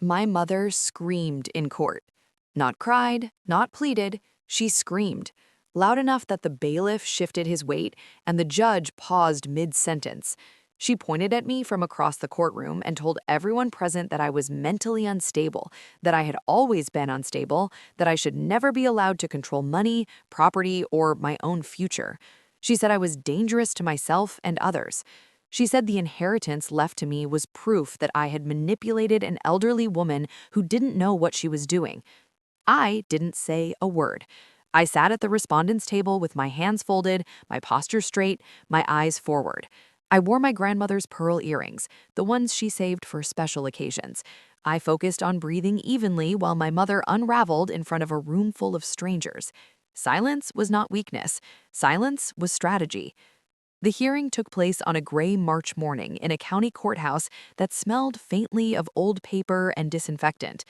My mother screamed in court. Not cried, not pleaded, she screamed, loud enough that the bailiff shifted his weight and the judge paused mid-sentence. She pointed at me from across the courtroom and told everyone present that I was mentally unstable, that I had always been unstable, that I should never be allowed to control money, property, or my own future. She said I was dangerous to myself and others. She said the inheritance left to me was proof that I had manipulated an elderly woman who didn't know what she was doing. I didn't say a word. I sat at the respondent's table with my hands folded, my posture straight, my eyes forward. I wore my grandmother's pearl earrings, the ones she saved for special occasions. I focused on breathing evenly while my mother unraveled in front of a room full of strangers. Silence was not weakness. Silence was strategy. The hearing took place on a gray March morning in a county courthouse that smelled faintly of old paper and disinfectant.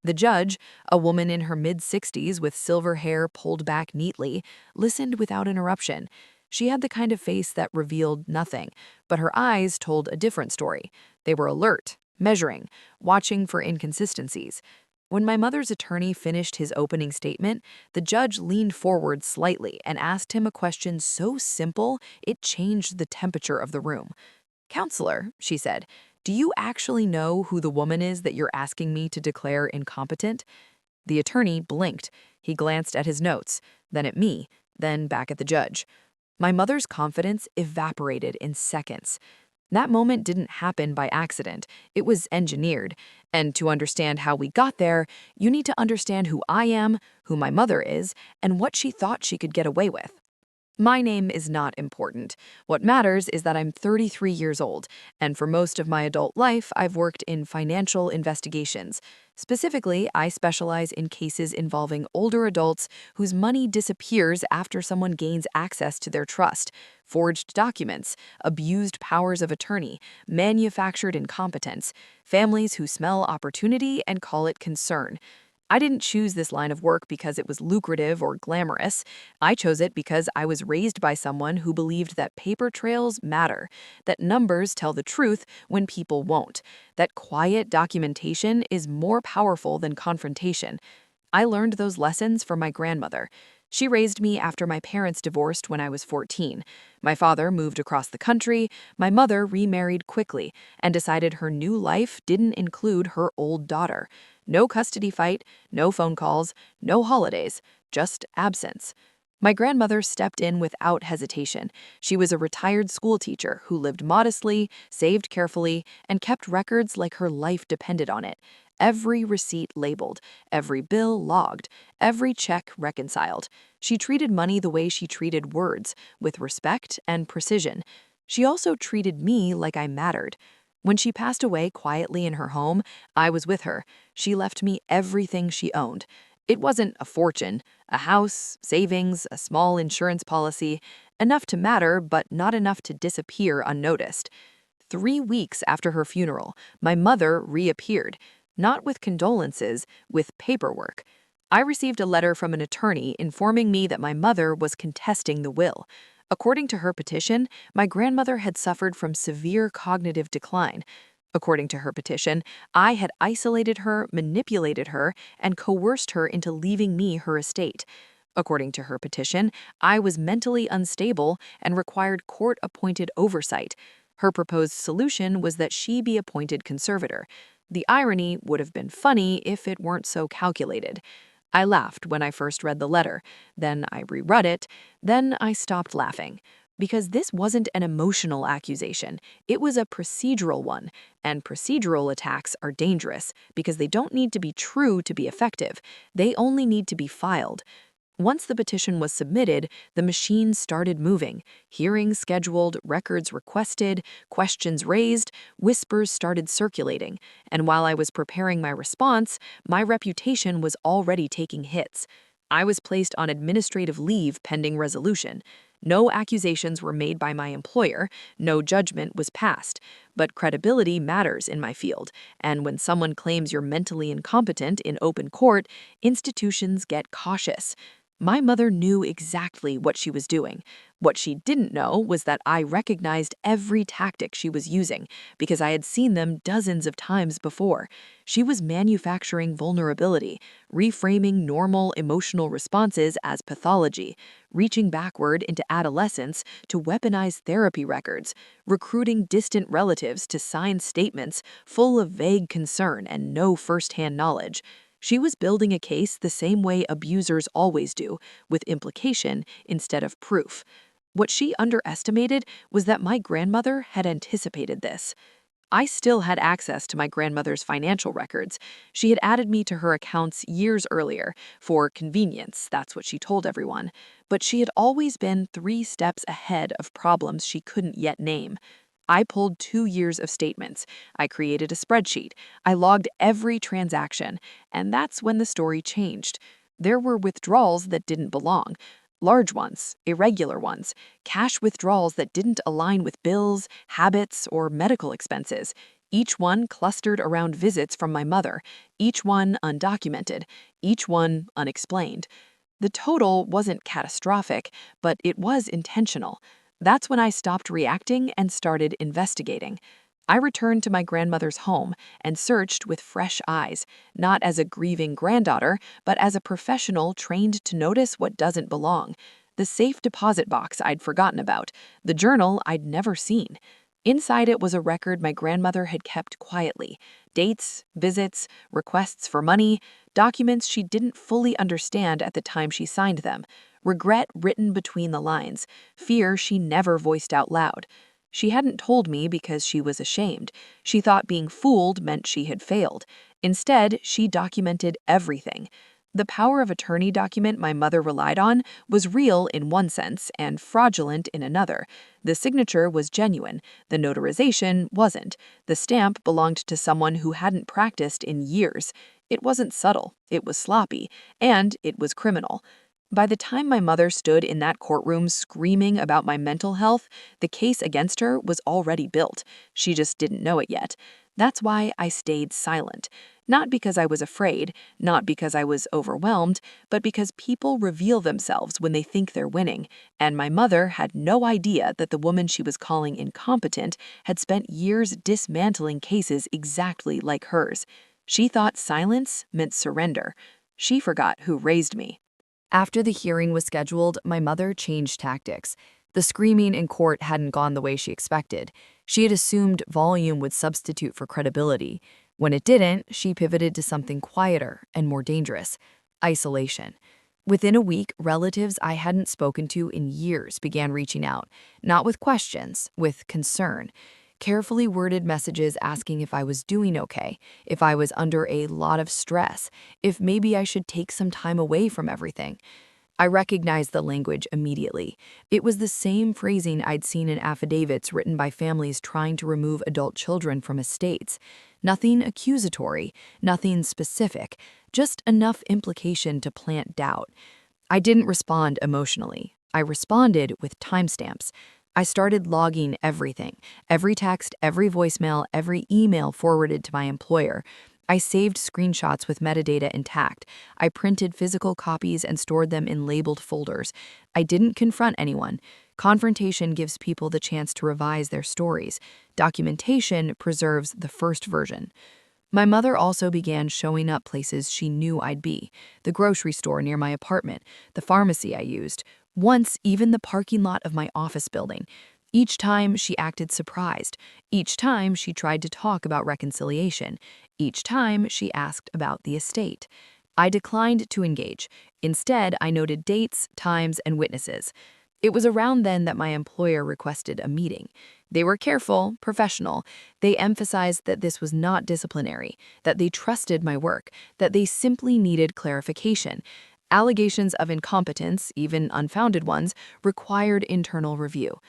The judge, a woman in her mid-60s with silver hair pulled back neatly, listened without interruption. She had the kind of face that revealed nothing, but her eyes told a different story. They were alert, measuring, watching for inconsistencies. When my mother's attorney finished his opening statement, the judge leaned forward slightly and asked him a question so simple it changed the temperature of the room. "Counselor," she said, "do you actually know who the woman is that you're asking me to declare incompetent?" The attorney blinked. He glanced at his notes, then at me, then back at the judge. My mother's confidence evaporated in seconds. That moment didn't happen by accident. It was engineered. And to understand how we got there, you need to understand who I am, who my mother is, and what she thought she could get away with. My name is not important. What matters is that I'm 33 years old, and for most of my adult life, I've worked in financial investigations. Specifically, I specialize in cases involving older adults whose money disappears after someone gains access to their trust, forged documents, abused powers of attorney, manufactured incompetence, families who smell opportunity and call it concern. I didn't choose this line of work because it was lucrative or glamorous. I chose it because I was raised by someone who believed that paper trails matter, that numbers tell the truth when people won't, that quiet documentation is more powerful than confrontation. I learned those lessons from my grandmother. She raised me after my parents divorced when I was 14. My father moved across the country, my mother remarried quickly, and decided her new life didn't include her old daughter. No custody fight, no phone calls, no holidays, just absence. My grandmother stepped in without hesitation. She was a retired schoolteacher who lived modestly, saved carefully, and kept records like her life depended on it. Every receipt labeled, every bill logged, every check reconciled. She treated money the way she treated words, with respect and precision. She also treated me like I mattered. When she passed away quietly in her home, I was with her. She left me everything she owned. It wasn't a fortune, a house, savings, a small insurance policy, enough to matter but not enough to disappear unnoticed. 3 weeks after her funeral, my mother reappeared, not with condolences, with paperwork. I received a letter from an attorney informing me that my mother was contesting the will. According to her petition, my grandmother had suffered from severe cognitive decline. According to her petition, I had isolated her, manipulated her, and coerced her into leaving me her estate. According to her petition, I was mentally unstable and required court-appointed oversight. Her proposed solution was that she be appointed conservator. The irony would have been funny if it weren't so calculated. I laughed when I first read the letter, then I reread it, then I stopped laughing. Because this wasn't an emotional accusation, it was a procedural one, and procedural attacks are dangerous because they don't need to be true to be effective, they only need to be filed. Once the petition was submitted, the machine started moving. Hearings scheduled, records requested, questions raised, whispers started circulating. And while I was preparing my response, my reputation was already taking hits. I was placed on administrative leave pending resolution. No accusations were made by my employer, no judgment was passed. But credibility matters in my field, and when someone claims you're mentally incompetent in open court, institutions get cautious. My mother knew exactly what she was doing. What she didn't know was that I recognized every tactic she was using because I had seen them dozens of times before. She was manufacturing vulnerability, reframing normal emotional responses as pathology, reaching backward into adolescence to weaponize therapy records, recruiting distant relatives to sign statements full of vague concern and no firsthand knowledge. She was building a case the same way abusers always do, with implication instead of proof. What she underestimated was that my grandmother had anticipated this. I still had access to my grandmother's financial records. She had added me to her accounts years earlier, for convenience, that's what she told everyone. But she had always been 3 steps ahead of problems she couldn't yet name. I pulled 2 years of statements. I created a spreadsheet. I logged every transaction. And that's when the story changed. There were withdrawals that didn't belong. Large ones, irregular ones, cash withdrawals that didn't align with bills, habits, or medical expenses. Each one clustered around visits from my mother, each one undocumented, each one unexplained. The total wasn't catastrophic, but it was intentional. That's when I stopped reacting and started investigating. I returned to my grandmother's home and searched with fresh eyes, not as a grieving granddaughter, but as a professional trained to notice what doesn't belong. The safe deposit box I'd forgotten about, the journal I'd never seen. Inside it was a record my grandmother had kept quietly: dates, visits, requests for money, documents she didn't fully understand at the time she signed them, regret written between the lines, fear she never voiced out loud. She hadn't told me because she was ashamed. She thought being fooled meant she had failed. Instead, she documented everything. The power of attorney document my mother relied on was real in one sense and fraudulent in another. The signature was genuine. The notarization wasn't. The stamp belonged to someone who hadn't practiced in years. It wasn't subtle. It was sloppy. And it was criminal. By the time my mother stood in that courtroom screaming about my mental health, the case against her was already built. She just didn't know it yet. That's why I stayed silent. Not because I was afraid, not because I was overwhelmed, but because people reveal themselves when they think they're winning, and my mother had no idea that the woman she was calling incompetent had spent years dismantling cases exactly like hers. She thought silence meant surrender. She forgot who raised me. After the hearing was scheduled, my mother changed tactics. The screaming in court hadn't gone the way she expected. She had assumed volume would substitute for credibility. When it didn't, she pivoted to something quieter and more dangerous: isolation. Within a week, relatives I hadn't spoken to in years began reaching out, not with questions, with concern. Carefully worded messages asking if I was doing okay, if I was under a lot of stress, if maybe I should take some time away from everything. I recognized the language immediately. It was the same phrasing I'd seen in affidavits written by families trying to remove adult children from estates. Nothing accusatory, nothing specific, just enough implication to plant doubt. I didn't respond emotionally. I responded with timestamps. I started logging everything: every text, every voicemail, every email forwarded to my employer. I saved screenshots with metadata intact. I printed physical copies and stored them in labeled folders. I didn't confront anyone. Confrontation gives people the chance to revise their stories. Documentation preserves the first version. My mother also began showing up places she knew I'd be: the grocery store near my apartment, the pharmacy I used, once even the parking lot of my office building. Each time she acted surprised. Each time she tried to talk about reconciliation. Each time she asked about the estate. I declined to engage. Instead, I noted dates, times, and witnesses. It was around then that my employer requested a meeting. They were careful, professional. They emphasized that this was not disciplinary, that they trusted my work, that they simply needed clarification. Allegations of incompetence, even unfounded ones, required internal review.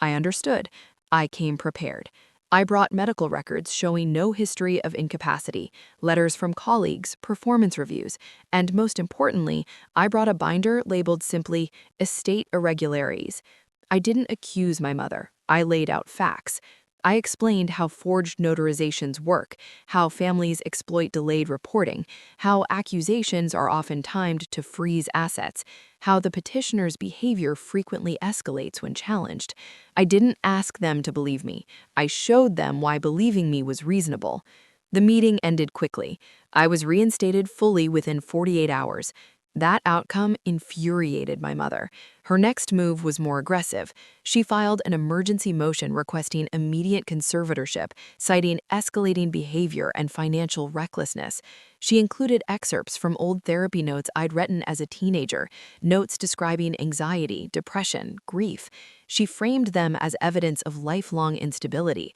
I understood. I came prepared. I brought medical records showing no history of incapacity, letters from colleagues, performance reviews, and most importantly, I brought a binder labeled simply "Estate Irregularities." I didn't accuse my mother. I laid out facts. I explained how forged notarizations work, how families exploit delayed reporting, how accusations are often timed to freeze assets, how the petitioner's behavior frequently escalates when challenged. I didn't ask them to believe me. I showed them why believing me was reasonable. The meeting ended quickly. I was reinstated fully within 48 hours. That outcome infuriated my mother. Her next move was more aggressive. She filed an emergency motion requesting immediate conservatorship, citing escalating behavior and financial recklessness. She included excerpts from old therapy notes I'd written as a teenager, notes describing anxiety, depression, grief. She framed them as evidence of lifelong instability.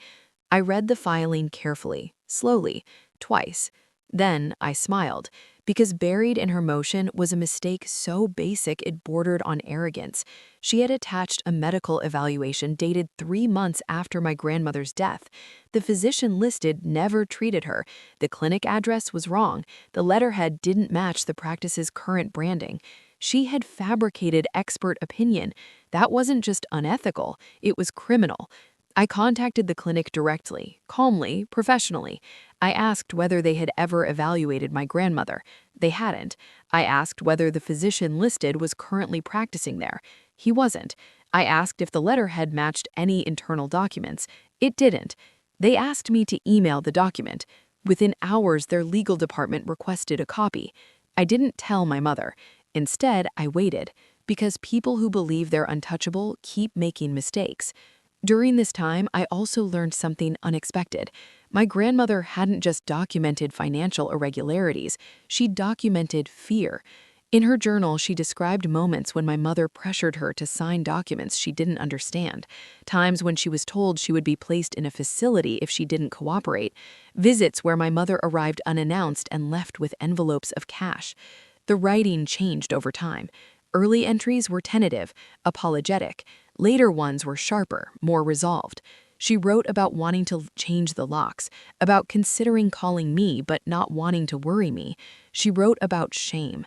I read the filing carefully, slowly, twice. Then I smiled, because buried in her motion was a mistake so basic it bordered on arrogance. She had attached a medical evaluation dated 3 months after my grandmother's death. The physician listed never treated her. The clinic address was wrong. The letterhead didn't match the practice's current branding. She had fabricated expert opinion. That wasn't just unethical, it was criminal. I contacted the clinic directly, calmly, professionally. I asked whether they had ever evaluated my grandmother. They hadn't. I asked whether the physician listed was currently practicing there. He wasn't. I asked if the letterhead matched any internal documents. It didn't. They asked me to email the document. Within hours, their legal department requested a copy. I didn't tell my mother. Instead, I waited, because people who believe they're untouchable keep making mistakes. During this time, I also learned something unexpected. My grandmother hadn't just documented financial irregularities, she documented fear. In her journal, she described moments when my mother pressured her to sign documents she didn't understand, times when she was told she would be placed in a facility if she didn't cooperate, visits where my mother arrived unannounced and left with envelopes of cash. The writing changed over time. Early entries were tentative, apologetic. Later ones were sharper, more resolved. She wrote about wanting to change the locks, about considering calling me but not wanting to worry me. She wrote about shame.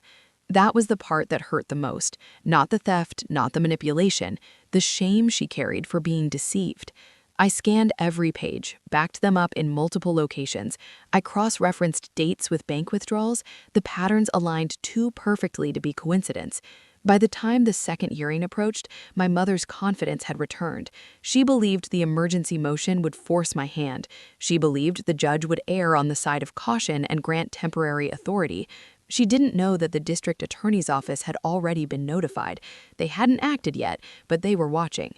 That was the part that hurt the most. Not the theft, not the manipulation, the shame she carried for being deceived. I scanned every page, backed them up in multiple locations. I cross-referenced dates with bank withdrawals. The patterns aligned too perfectly to be coincidence. By the time the second hearing approached, my mother's confidence had returned. She believed the emergency motion would force my hand. She believed the judge would err on the side of caution and grant temporary authority. She didn't know that the district attorney's office had already been notified. They hadn't acted yet, but they were watching.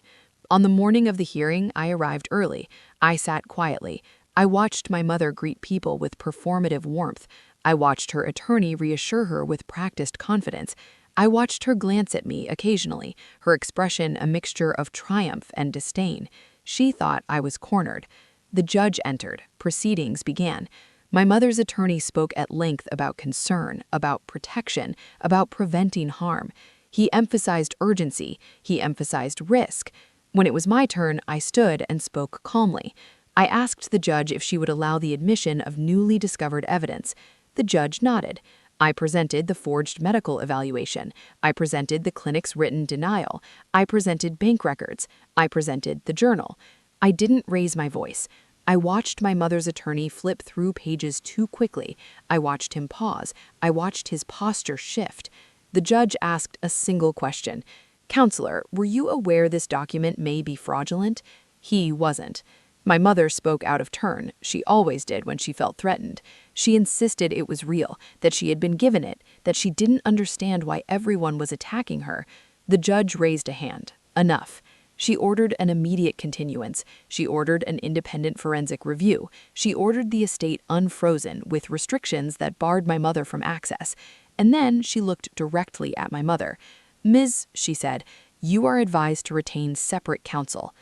On the morning of the hearing, I arrived early. I sat quietly. I watched my mother greet people with performative warmth. I watched her attorney reassure her with practiced confidence. I watched her glance at me occasionally, her expression a mixture of triumph and disdain. She thought I was cornered. The judge entered. Proceedings began. My mother's attorney spoke at length about concern, about protection, about preventing harm. He emphasized urgency. He emphasized risk. When it was my turn, I stood and spoke calmly. I asked the judge if she would allow the admission of newly discovered evidence. The judge nodded. I presented the forged medical evaluation. I presented the clinic's written denial. I presented bank records. I presented the journal. I didn't raise my voice. I watched my mother's attorney flip through pages too quickly. I watched him pause. I watched his posture shift. The judge asked a single question. "Counselor, were you aware this document may be fraudulent?" He wasn't. My mother spoke out of turn. She always did when she felt threatened. She insisted it was real, that she had been given it, that she didn't understand why everyone was attacking her. The judge raised a hand. Enough. She ordered an immediate continuance. She ordered an independent forensic review. She ordered the estate unfrozen with restrictions that barred my mother from access. And then she looked directly at my mother. "Ms.," she said, "you are advised to retain separate counsel."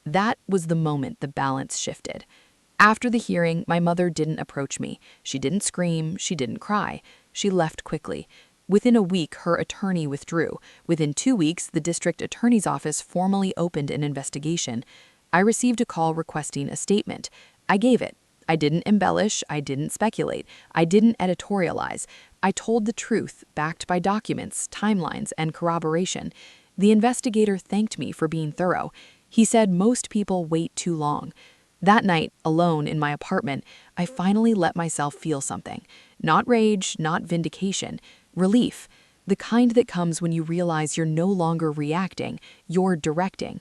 That was the moment the balance shifted. After the hearing, my mother didn't approach me. She didn't scream. She didn't cry. She left quickly. Within a week, her attorney withdrew. Within 2 weeks, the district attorney's office formally opened an investigation. I received a call requesting a statement. I gave it. I didn't embellish. I didn't speculate. I didn't editorialize. I told the truth, backed by documents, timelines, and corroboration. The investigator thanked me for being thorough. He said most people wait too long. That night, alone in my apartment, I finally let myself feel something. Not rage, not vindication, relief. The kind that comes when you realize you're no longer reacting, you're directing.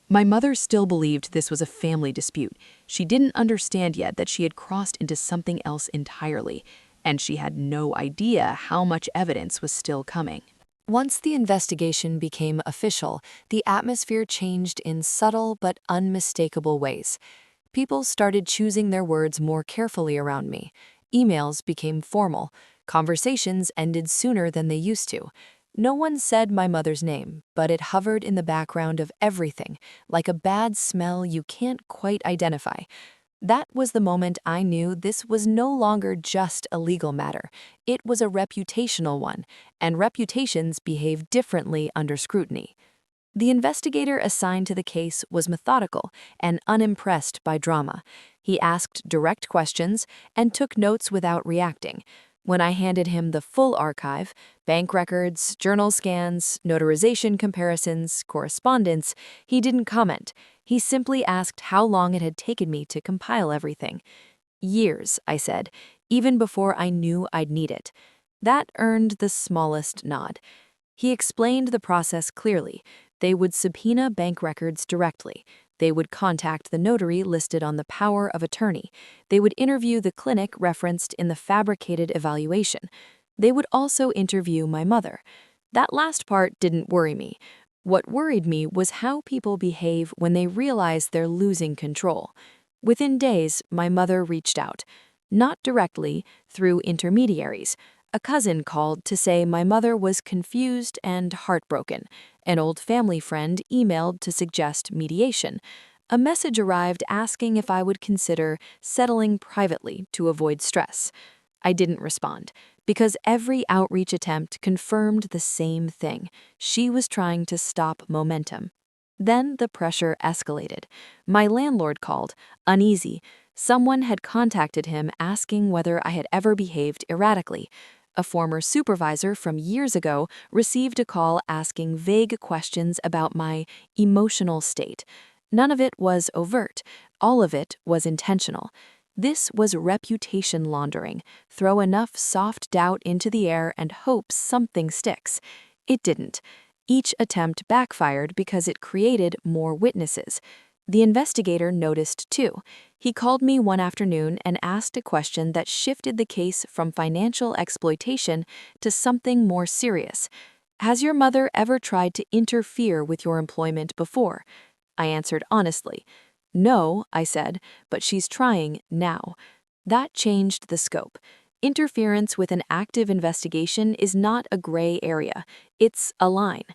My mother still believed this was a family dispute. She didn't understand yet that she had crossed into something else entirely, and she had no idea how much evidence was still coming. Once the investigation became official, the atmosphere changed in subtle but unmistakable ways. People started choosing their words more carefully around me. Emails became formal. Conversations ended sooner than they used to. No one said my mother's name, but it hovered in the background of everything, like a bad smell you can't quite identify. That was the moment I knew this was no longer just a legal matter. It was a reputational one, and reputations behave differently under scrutiny. The investigator assigned to the case was methodical and unimpressed by drama. He asked direct questions and took notes without reacting. When I handed him the full archive, bank records, journal scans, notarization comparisons, correspondence, he didn't comment. He simply asked how long it had taken me to compile everything. Years, I said, even before I knew I'd need it. That earned the smallest nod. He explained the process clearly. They would subpoena bank records directly. They would contact the notary listed on the power of attorney. They would interview the clinic referenced in the fabricated evaluation. They would also interview my mother. That last part didn't worry me. What worried me was how people behave when they realize they're losing control. Within days, my mother reached out. Not directly, through intermediaries. A cousin called to say my mother was confused and heartbroken. An old family friend emailed to suggest mediation. A message arrived asking if I would consider settling privately to avoid stress. I didn't respond, because every outreach attempt confirmed the same thing. She was trying to stop momentum. Then the pressure escalated. My landlord called, uneasy. Someone had contacted him asking whether I had ever behaved erratically. A former supervisor from years ago received a call asking vague questions about my emotional state. None of it was overt. All of it was intentional. This was reputation laundering. Throw enough soft doubt into the air and hope something sticks. It didn't. Each attempt backfired because it created more witnesses. The investigator noticed too. He called me one afternoon and asked a question that shifted the case from financial exploitation to something more serious. Has your mother ever tried to interfere with your employment before? I answered honestly. No, I said, but she's trying now. That changed the scope. Interference with an active investigation is not a gray area. It's a line.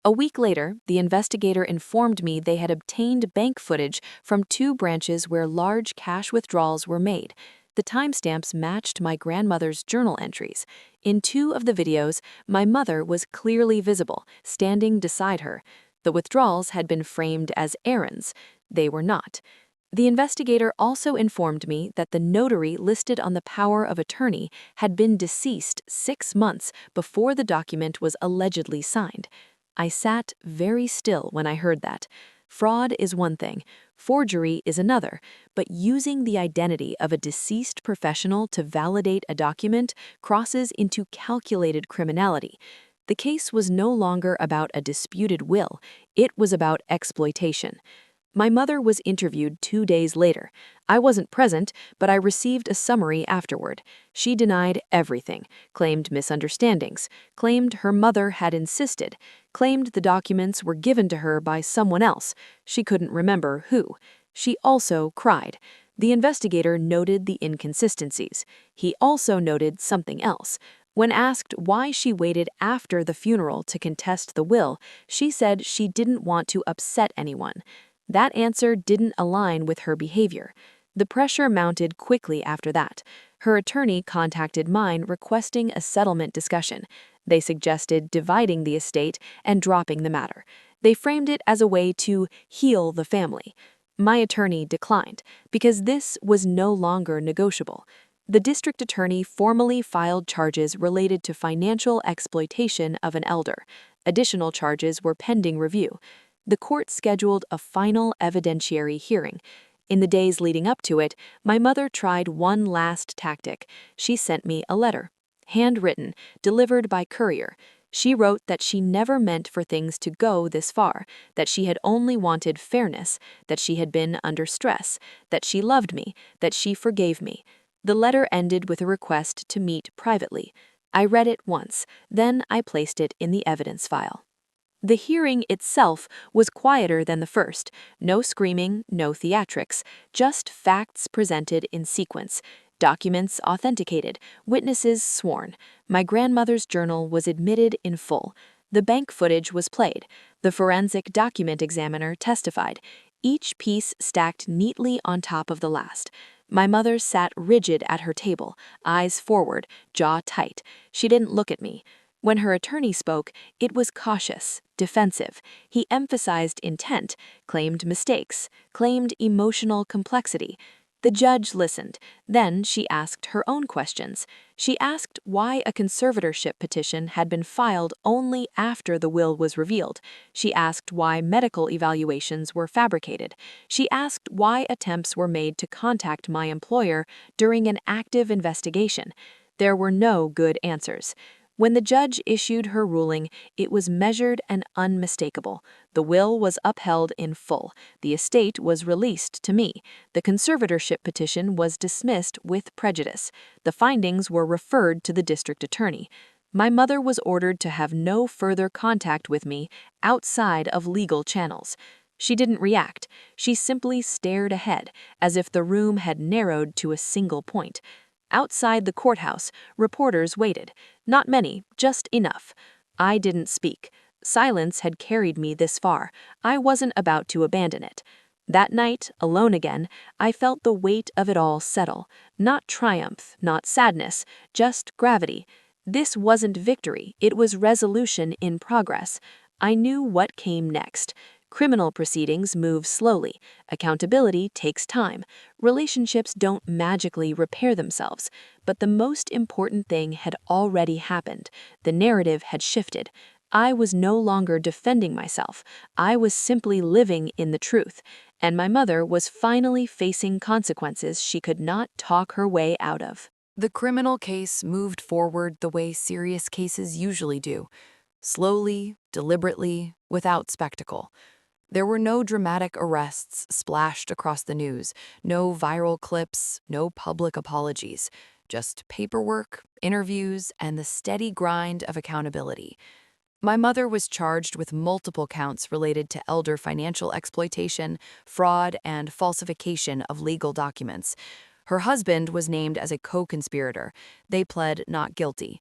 A week later, the investigator informed me they had obtained bank footage from 2 branches where large cash withdrawals were made. The timestamps matched my grandmother's journal entries. In 2 of the videos, my mother was clearly visible, standing beside her. The withdrawals had been framed as errands. They were not. The investigator also informed me that the notary listed on the power of attorney had been deceased 6 months before the document was allegedly signed. I sat very still when I heard that. Fraud is one thing, forgery is another, but using the identity of a deceased professional to validate a document crosses into calculated criminality. The case was no longer about a disputed will, it was about exploitation. My mother was interviewed 2 days later. I wasn't present, but I received a summary afterward. She denied everything, claimed misunderstandings, claimed her mother had insisted, claimed the documents were given to her by someone else. She couldn't remember who. She also cried. The investigator noted the inconsistencies. He also noted something else. When asked why she waited after the funeral to contest the will, she said she didn't want to upset anyone. That answer didn't align with her behavior. The pressure mounted quickly after that. Her attorney contacted mine requesting a settlement discussion. They suggested dividing the estate and dropping the matter. They framed it as a way to heal the family. My attorney declined, because this was no longer negotiable. The district attorney formally filed charges related to financial exploitation of an elder. Additional charges were pending review. The court scheduled a final evidentiary hearing. In the days leading up to it, my mother tried one last tactic. She sent me a letter. Handwritten, delivered by courier. She wrote that she never meant for things to go this far, that she had only wanted fairness, that she had been under stress, that she loved me, that she forgave me. The letter ended with a request to meet privately. I read it once, then I placed it in the evidence file. The hearing itself was quieter than the first. No screaming, no theatrics, just facts presented in sequence. Documents authenticated, witnesses sworn. My grandmother's journal was admitted in full. The bank footage was played. The forensic document examiner testified. Each piece stacked neatly on top of the last. My mother sat rigid at her table, eyes forward, jaw tight. She didn't look at me. When her attorney spoke, it was cautious, defensive. He emphasized intent, claimed mistakes, claimed emotional complexity. The judge listened. Then she asked her own questions. She asked why a conservatorship petition had been filed only after the will was revealed. She asked why medical evaluations were fabricated. She asked why attempts were made to contact my employer during an active investigation. There were no good answers. When the judge issued her ruling, it was measured and unmistakable. The will was upheld in full. The estate was released to me. The conservatorship petition was dismissed with prejudice. The findings were referred to the district attorney. My mother was ordered to have no further contact with me outside of legal channels. She didn't react. She simply stared ahead, as if the room had narrowed to a single point. Outside the courthouse, reporters waited. Not many, just enough. I didn't speak. Silence had carried me this far. I wasn't about to abandon it. That night, alone again, I felt the weight of it all settle. Not triumph, not sadness, just gravity. This wasn't victory, it was resolution in progress. I knew what came next. Criminal proceedings move slowly. Accountability takes time. Relationships don't magically repair themselves. But the most important thing had already happened. The narrative had shifted. I was no longer defending myself. I was simply living in the truth. And my mother was finally facing consequences she could not talk her way out of. The criminal case moved forward the way serious cases usually do. Slowly, deliberately, without spectacle. There were no dramatic arrests splashed across the news, no viral clips, no public apologies, just paperwork, interviews, and the steady grind of accountability. My mother was charged with multiple counts related to elder financial exploitation, fraud, and falsification of legal documents. Her husband was named as a co-conspirator. They pled not guilty.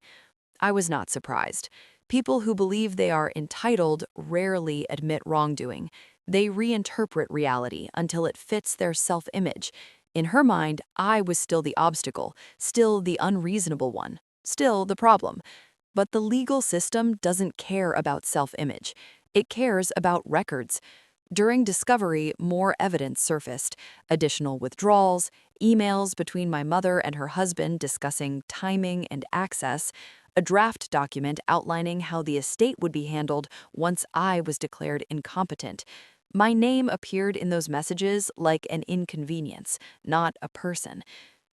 I was not surprised. People who believe they are entitled rarely admit wrongdoing. They reinterpret reality until it fits their self-image. In her mind, I was still the obstacle, still the unreasonable one, still the problem. But the legal system doesn't care about self-image. It cares about records. During discovery, more evidence surfaced. Additional withdrawals, emails between my mother and her husband discussing timing and access, a draft document outlining how the estate would be handled once I was declared incompetent. My name appeared in those messages like an inconvenience, not a person.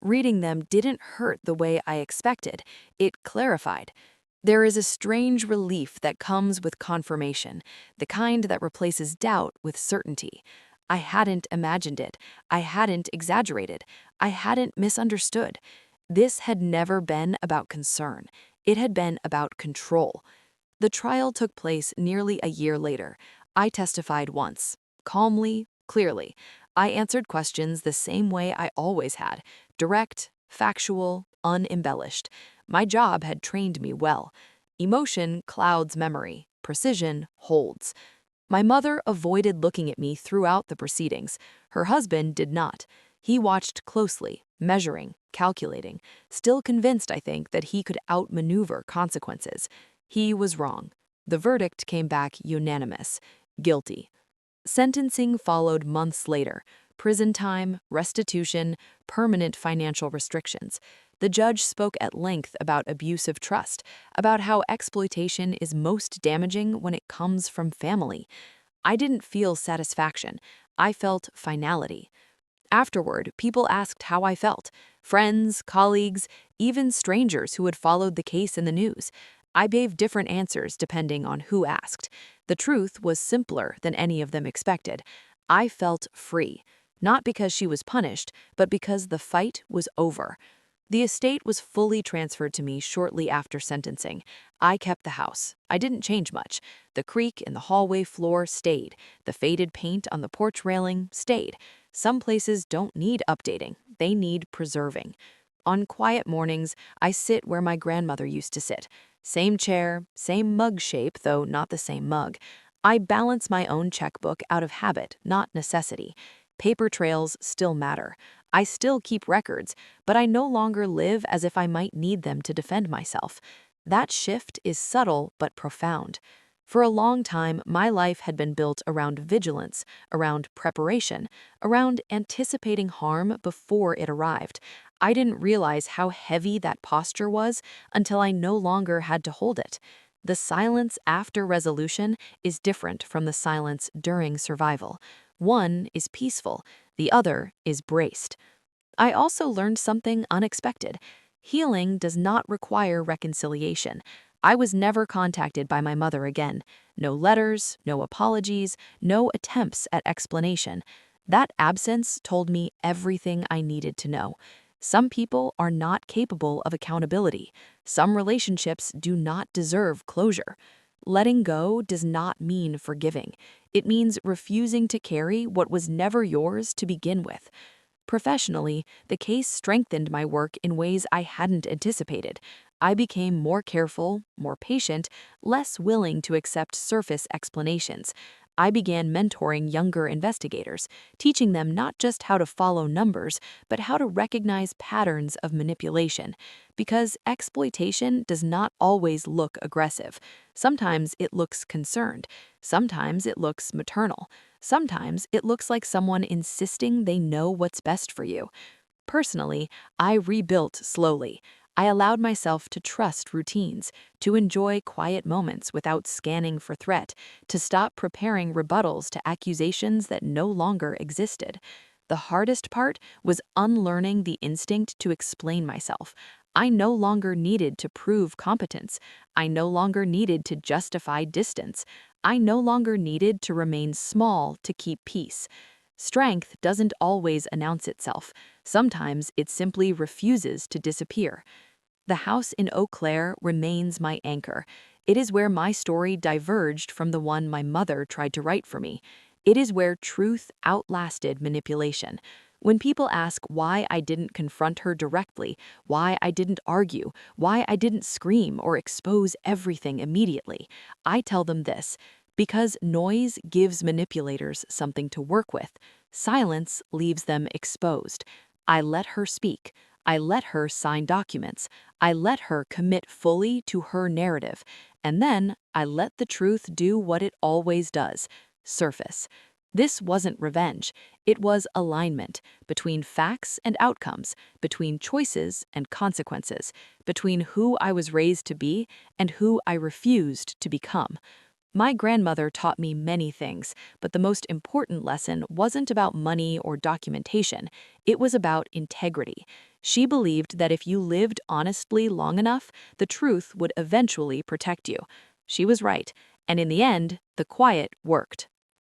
Reading them didn't hurt the way I expected. It clarified. There is a strange relief that comes with confirmation, the kind that replaces doubt with certainty. I hadn't imagined it. I hadn't exaggerated. I hadn't misunderstood. This had never been about concern. It had been about control. The trial took place nearly a year later. I testified once, calmly, clearly. I answered questions the same way I always had, direct, factual, unembellished. My job had trained me well. Emotion clouds memory, precision holds. My mother avoided looking at me throughout the proceedings. Her husband did not. He watched closely, measuring, calculating, still convinced, I think, that he could outmaneuver consequences. He was wrong. The verdict came back unanimous, guilty. Sentencing followed months later. Prison time, restitution, permanent financial restrictions. The judge spoke at length about abuse of trust, about how exploitation is most damaging when it comes from family. I didn't feel satisfaction. I felt finality. Afterward, people asked how I felt. Friends, colleagues, even strangers who had followed the case in the news. I gave different answers depending on who asked. The truth was simpler than any of them expected. I felt free, not because she was punished, but because the fight was over. The estate was fully transferred to me shortly after sentencing. I kept the house. I didn't change much. The creak in the hallway floor stayed. The faded paint on the porch railing stayed. Some places don't need updating. They need preserving. On quiet mornings, I sit where my grandmother used to sit. Same chair, same mug shape, though not the same mug. I balance my own checkbook out of habit, not necessity. Paper trails still matter. I still keep records, but I no longer live as if I might need them to defend myself. That shift is subtle but profound. For a long time, my life had been built around vigilance, around preparation, around anticipating harm before it arrived. I didn't realize how heavy that posture was until I no longer had to hold it. The silence after resolution is different from the silence during survival. One is peaceful, the other is braced. I also learned something unexpected. Healing does not require reconciliation. I was never contacted by my mother again. No letters, no apologies, no attempts at explanation. That absence told me everything I needed to know. Some people are not capable of accountability. Some relationships do not deserve closure. Letting go does not mean forgiving. It means refusing to carry what was never yours to begin with. Professionally, the case strengthened my work in ways I hadn't anticipated. I became more careful, more patient, less willing to accept surface explanations. I began mentoring younger investigators, teaching them not just how to follow numbers, but how to recognize patterns of manipulation. Because exploitation does not always look aggressive. Sometimes it looks concerned. Sometimes it looks maternal. Sometimes it looks like someone insisting they know what's best for you. Personally, I rebuilt slowly. I allowed myself to trust routines, to enjoy quiet moments without scanning for threat, to stop preparing rebuttals to accusations that no longer existed. The hardest part was unlearning the instinct to explain myself. I no longer needed to prove competence. I no longer needed to justify distance. I no longer needed to remain small to keep peace. Strength doesn't always announce itself. Sometimes it simply refuses to disappear. The house in Eau Claire remains my anchor. It is where my story diverged from the one my mother tried to write for me. It is where truth outlasted manipulation. When people ask why I didn't confront her directly, why I didn't argue, why I didn't scream or expose everything immediately, I tell them this: because noise gives manipulators something to work with, silence leaves them exposed. I let her speak. I let her sign documents. I let her commit fully to her narrative. And then I let the truth do what it always does: surface. This wasn't revenge. It was alignment between facts and outcomes, between choices and consequences, between who I was raised to be and who I refused to become. My grandmother taught me many things, but the most important lesson wasn't about money or documentation. It was about integrity. She believed that if you lived honestly long enough, the truth would eventually protect you. She was right, and in the end, the quiet worked.